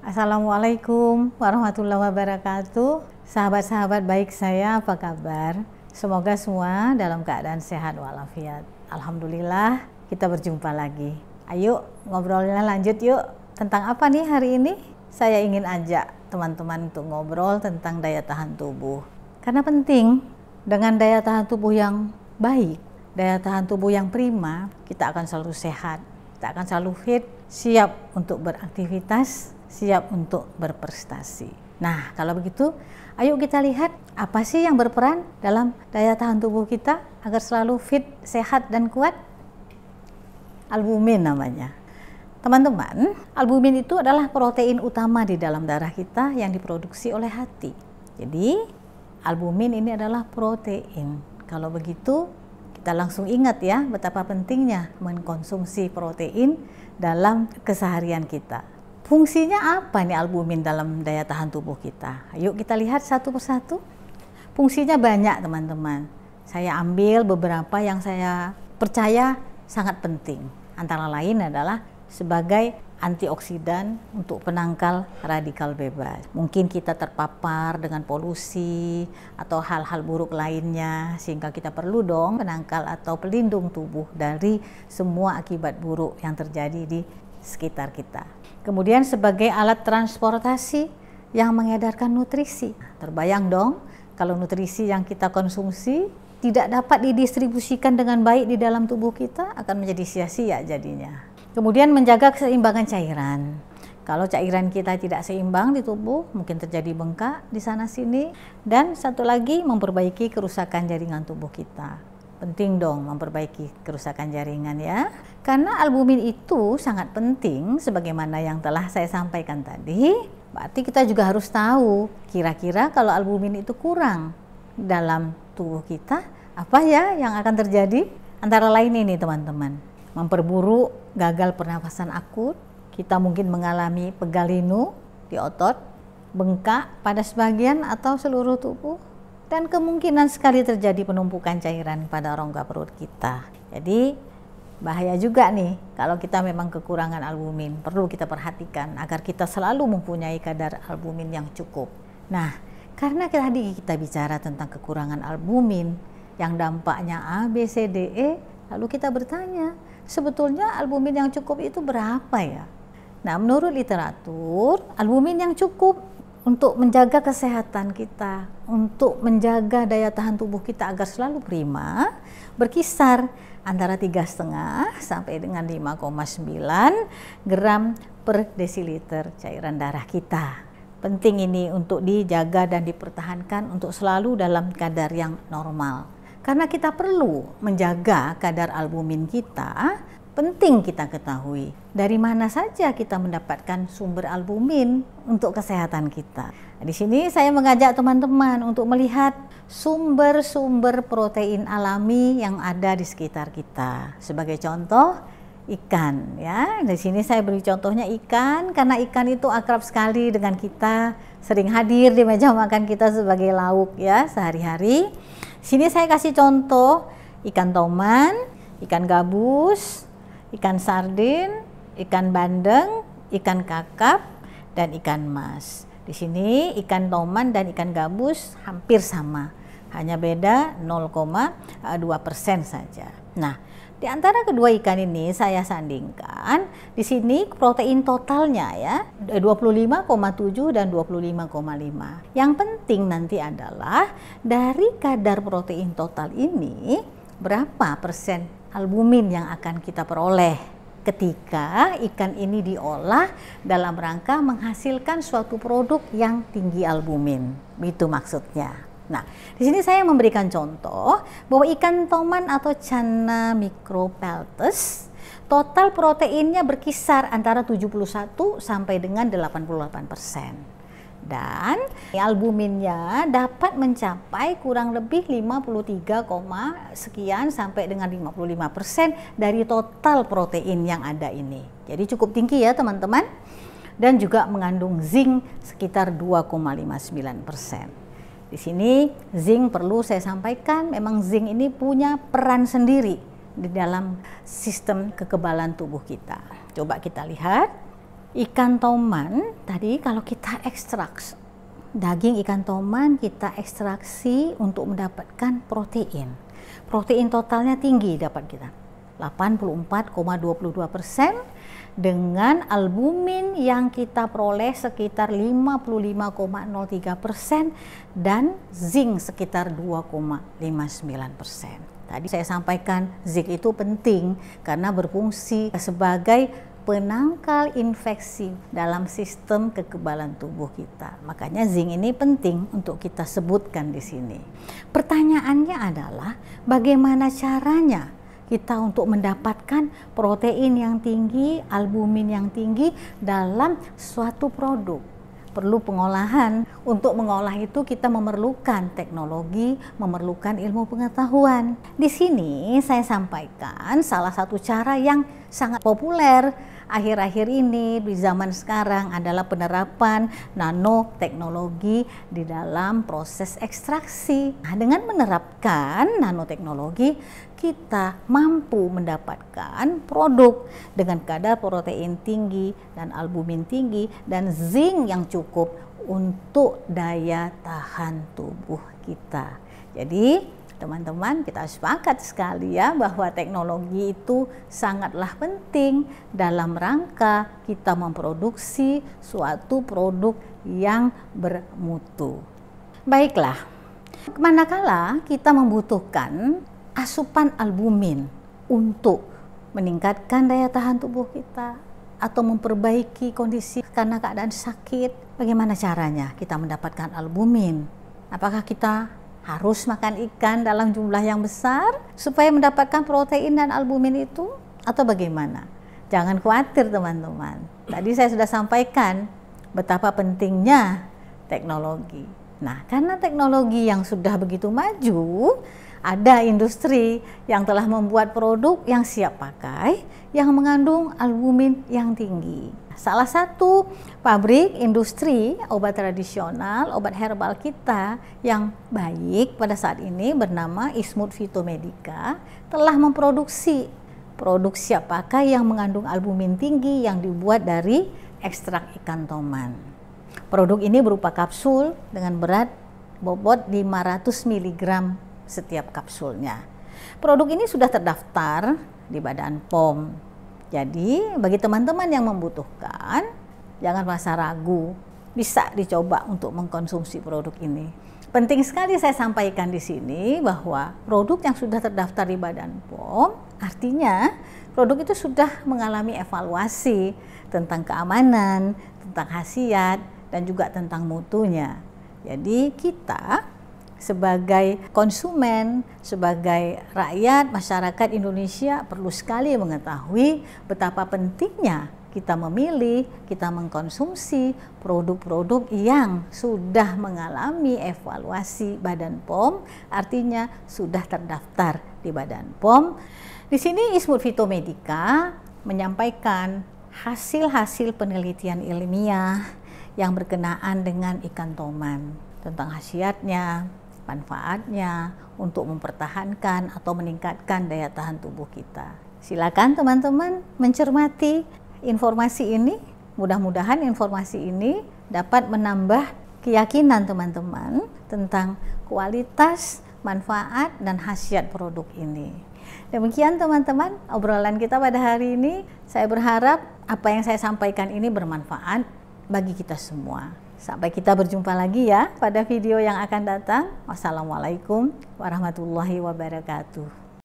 Assalamualaikum warahmatullahi wabarakatuh. Sahabat-sahabat baik saya, apa kabar? Semoga semua dalam keadaan sehat walafiat. Alhamdulillah, kita berjumpa lagi. Ayo ngobrolnya lanjut yuk. Tentang apa nih hari ini? Saya ingin ajak teman-teman untuk ngobrol tentang daya tahan tubuh. Karena penting, dengan daya tahan tubuh yang baik, daya tahan tubuh yang prima, kita akan selalu sehat. Kita akan selalu fit, siap untuk beraktivitas, siap untuk berprestasi. Nah, kalau begitu, ayo kita lihat apa sih yang berperan dalam daya tahan tubuh kita agar selalu fit, sehat, dan kuat. Albumin namanya. Teman-teman, albumin itu adalah protein utama di dalam darah kita yang diproduksi oleh hati. Jadi, albumin ini adalah protein. Kalau begitu, kita langsung ingat ya betapa pentingnya mengkonsumsi protein dalam keseharian kita. Fungsinya apa nih albumin dalam daya tahan tubuh kita? Ayo kita lihat satu persatu. Fungsinya banyak teman-teman. Saya ambil beberapa yang saya percaya sangat penting. Antara lain adalah sebagai antioksidan untuk penangkal radikal bebas. Mungkin kita terpapar dengan polusi atau hal-hal buruk lainnya, sehingga kita perlu dong penangkal atau pelindung tubuh dari semua akibat buruk yang terjadi di sekitar kita. Kemudian sebagai alat transportasi yang mengedarkan nutrisi. Terbayang dong kalau nutrisi yang kita konsumsi tidak dapat didistribusikan dengan baik di dalam tubuh kita, akan menjadi sia-sia jadinya. Kemudian menjaga keseimbangan cairan. Kalau cairan kita tidak seimbang di tubuh, mungkin terjadi bengkak di sana-sini. Dan satu lagi, memperbaiki kerusakan jaringan tubuh kita. Penting dong memperbaiki kerusakan jaringan ya. Karena albumin itu sangat penting, sebagaimana yang telah saya sampaikan tadi. Berarti kita juga harus tahu, kira-kira kalau albumin itu kurang dalam tubuh kita, apa ya yang akan terjadi? Antara lain ini teman-teman, memperburuk gagal pernafasan akut, kita mungkin mengalami pegal linu di otot, bengkak pada sebagian atau seluruh tubuh, dan kemungkinan sekali terjadi penumpukan cairan pada rongga perut kita. Jadi bahaya juga nih kalau kita memang kekurangan albumin. Perlu kita perhatikan agar kita selalu mempunyai kadar albumin yang cukup. Nah, karena tadi kita bicara tentang kekurangan albumin yang dampaknya A, B, C, D, E, lalu kita bertanya, sebetulnya albumin yang cukup itu berapa ya? Nah, menurut literatur, albumin yang cukup untuk menjaga kesehatan kita, untuk menjaga daya tahan tubuh kita agar selalu prima, berkisar antara 3,5 sampai dengan 5,9 gram per desiliter cairan darah kita. Penting ini untuk dijaga dan dipertahankan untuk selalu dalam kadar yang normal. Karena kita perlu menjaga kadar albumin kita, penting kita ketahui dari mana saja kita mendapatkan sumber albumin untuk kesehatan kita. Di sini saya mengajak teman-teman untuk melihat sumber-sumber protein alami yang ada di sekitar kita. Sebagai contoh, ikan ya. Di sini saya beri contohnya ikan, karena ikan itu akrab sekali dengan kita, sering hadir di meja makan kita sebagai lauk ya sehari-hari. Sini saya kasih contoh ikan toman, ikan gabus, ikan sardin, ikan bandeng, ikan kakap, dan ikan mas. Di sini ikan toman dan ikan gabus hampir sama, hanya beda 0,2% saja. Nah, di antara kedua ikan ini saya sandingkan, di sini protein totalnya ya 25,7 dan 25,5. Yang penting nanti adalah dari kadar protein total ini berapa persen albumin yang akan kita peroleh ketika ikan ini diolah dalam rangka menghasilkan suatu produk yang tinggi albumin. Itu maksudnya. Nah, di sini saya memberikan contoh bahwa ikan toman atau Channa micropeltis total proteinnya berkisar antara 71 sampai dengan 88%. Dan albuminnya dapat mencapai kurang lebih 53, sekian sampai dengan 55% dari total protein yang ada ini. Jadi cukup tinggi ya teman-teman. Dan juga mengandung zinc sekitar 2,59%. Di sini zinc perlu saya sampaikan, memang zinc ini punya peran sendiri di dalam sistem kekebalan tubuh kita. Coba kita lihat, Ikan toman tadi kalau kita ekstrak daging ikan toman, kita ekstraksi untuk mendapatkan protein. Protein totalnya tinggi dapat kita 84,22% dengan albumin yang kita peroleh sekitar 55,03% dan zinc sekitar 2,59%. Tadi saya sampaikan zinc itu penting karena berfungsi sebagai penangkal infeksi dalam sistem kekebalan tubuh kita. Makanya zinc ini penting untuk kita sebutkan di sini. Pertanyaannya adalah bagaimana caranya kita untuk mendapatkan protein yang tinggi, albumin yang tinggi dalam suatu produk. Perlu pengolahan. Untuk mengolah itu kita memerlukan teknologi, memerlukan ilmu pengetahuan. Di sini saya sampaikan salah satu cara yang sangat populer akhir-akhir ini di zaman sekarang adalah penerapan nanoteknologi di dalam proses ekstraksi. Nah, dengan menerapkan nanoteknologi, kita mampu mendapatkan produk dengan kadar protein tinggi dan albumin tinggi dan zinc yang cukup untuk daya tahan tubuh kita. Jadi teman-teman, kita sepakat sekali ya bahwa teknologi itu sangatlah penting dalam rangka kita memproduksi suatu produk yang bermutu. Baiklah, manakala kita membutuhkan asupan albumin untuk meningkatkan daya tahan tubuh kita atau memperbaiki kondisi karena keadaan sakit, bagaimana caranya kita mendapatkan albumin? Apakah kita harus makan ikan dalam jumlah yang besar supaya mendapatkan protein dan albumin itu atau bagaimana? Jangan khawatir teman-teman. Tadi saya sudah sampaikan betapa pentingnya teknologi. Nah, karena teknologi yang sudah begitu maju, ada industri yang telah membuat produk yang siap pakai yang mengandung albumin yang tinggi. Salah satu pabrik industri obat tradisional, obat herbal kita yang baik pada saat ini bernama Ismut Phytomedica telah memproduksi produk siap pakai yang mengandung albumin tinggi yang dibuat dari ekstrak ikan toman. Produk ini berupa kapsul dengan berat bobot 500 mg setiap kapsulnya. Produk ini sudah terdaftar di Badan POM. Jadi bagi teman-teman yang membutuhkan, jangan merasa ragu, bisa dicoba untuk mengkonsumsi produk ini. Penting sekali saya sampaikan di sini bahwa produk yang sudah terdaftar di Badan POM, artinya produk itu sudah mengalami evaluasi tentang keamanan, tentang khasiat, dan juga tentang mutunya. Jadi kita sebagai konsumen, sebagai rakyat masyarakat Indonesia perlu sekali mengetahui betapa pentingnya kita memilih, kita mengkonsumsi produk-produk yang sudah mengalami evaluasi Badan POM, artinya sudah terdaftar di Badan POM. Di sini Ismut Phytomedica menyampaikan hasil-hasil penelitian ilmiah yang berkenaan dengan ikan toman, tentang khasiatnya, manfaatnya untuk mempertahankan atau meningkatkan daya tahan tubuh kita. Silakan teman-teman mencermati informasi ini. Mudah-mudahan informasi ini dapat menambah keyakinan teman-teman tentang kualitas, manfaat, dan khasiat produk ini. Demikian teman-teman obrolan kita pada hari ini. Saya berharap apa yang saya sampaikan ini bermanfaat bagi kita semua. Sampai kita berjumpa lagi ya pada video yang akan datang. Wassalamualaikum warahmatullahi wabarakatuh.